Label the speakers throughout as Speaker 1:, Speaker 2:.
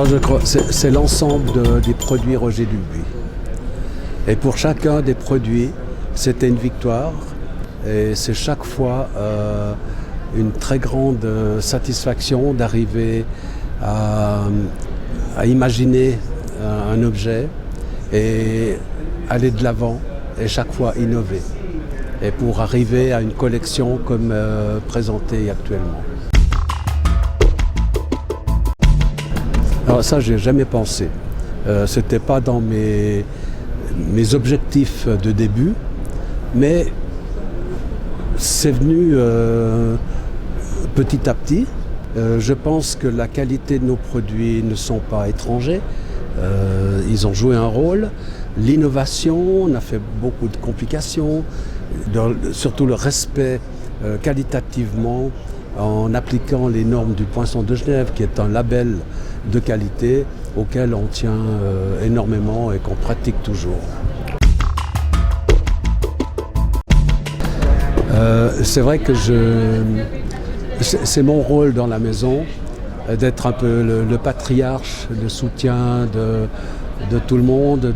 Speaker 1: Alors je crois que c'est l'ensemble des produits Roger Dubuis. Et pour chacun des produits, c'était une victoire. Et c'est chaque fois une très grande satisfaction d'arriver à imaginer un objet et aller de l'avant et chaque fois innover. Et pour arriver à une collection comme présentée actuellement. Alors ça, j'ai jamais pensé. C'était pas dans mes objectifs de début, mais c'est venu petit à petit. Je pense que la qualité de nos produits ne sont pas étrangers. Ils ont joué un rôle. L'innovation, on a fait beaucoup de complications, surtout le respect qualitativement en appliquant les normes du Poinçon de Genève, qui est un label de qualité auquel on tient énormément et qu'on pratique toujours. C'est vrai que c'est mon rôle dans la maison d'être un peu le patriarche, le soutien de tout le monde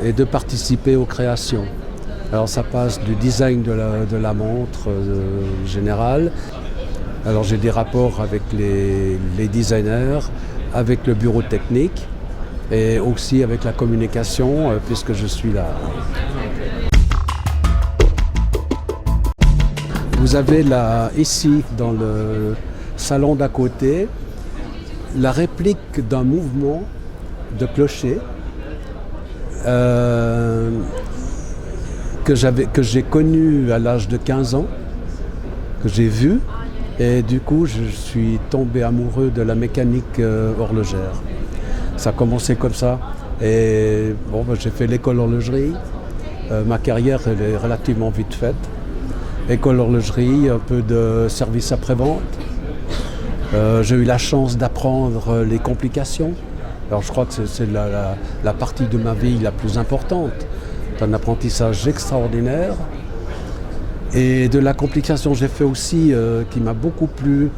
Speaker 1: et de participer aux créations. Alors ça passe du design de la montre générale. Alors j'ai des rapports avec les designers, avec le bureau technique et aussi avec la communication puisque je suis là. Vous avez là, ici, dans le salon d'à côté, la réplique d'un mouvement de clocher que j'ai connu à l'âge de 15 ans, que j'ai vu, et du coup je suis tombé amoureux de la mécanique horlogère. Ça a commencé comme ça, et bon, j'ai fait l'école horlogerie, ma carrière elle est relativement vite faite. École horlogerie, un peu de service après-vente. J'ai eu la chance d'apprendre les complications. Alors je crois que c'est la partie de ma vie la plus importante. C'est un apprentissage extraordinaire. Et de la complication, j'ai fait aussi, qui m'a beaucoup plu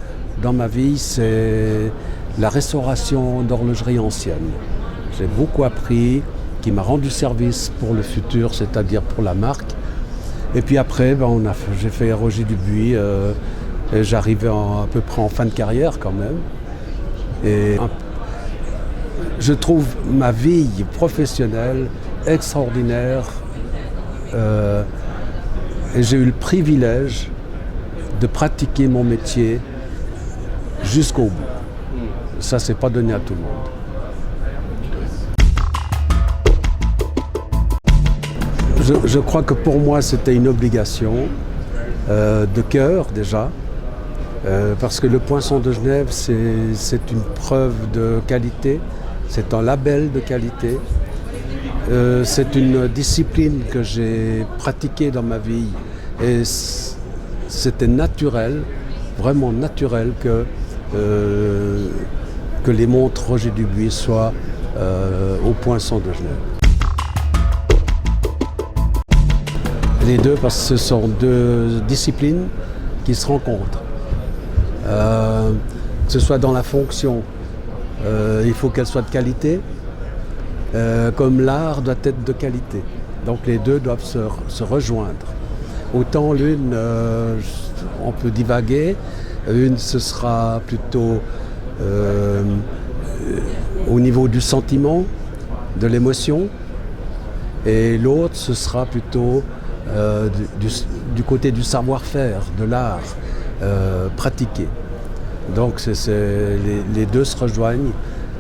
Speaker 1: dans ma vie, c'est la restauration d'horlogerie ancienne. J'ai beaucoup appris, qui m'a rendu service pour le futur, c'est-à-dire pour la marque. Et puis après, j'ai fait Roger Dubuis et j'arrivais à peu près en fin de carrière quand même. Et je trouve ma vie professionnelle extraordinaire et j'ai eu le privilège de pratiquer mon métier jusqu'au bout. Ça, c'est pas donné à tout le monde. Je crois que pour moi, c'était une obligation de cœur déjà, parce que le Poinçon de Genève, c'est une preuve de qualité, c'est un label de qualité, c'est une discipline que j'ai pratiquée dans ma vie et c'était naturel, vraiment naturel que les montres Roger Dubuis soient au Poinçon de Genève. Les deux, parce que ce sont deux disciplines qui se rencontrent. Que ce soit dans la fonction, il faut qu'elle soit de qualité, comme l'art doit être de qualité. Donc les deux doivent se rejoindre. Autant l'une, on peut divaguer, une ce sera plutôt au niveau du sentiment, de l'émotion, et l'autre ce sera plutôt du côté du savoir-faire, de l'art pratiqué. Donc les deux se rejoignent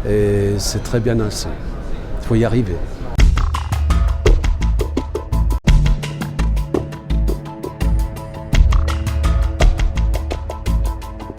Speaker 1: et c'est très bien ainsi. Il faut y arriver.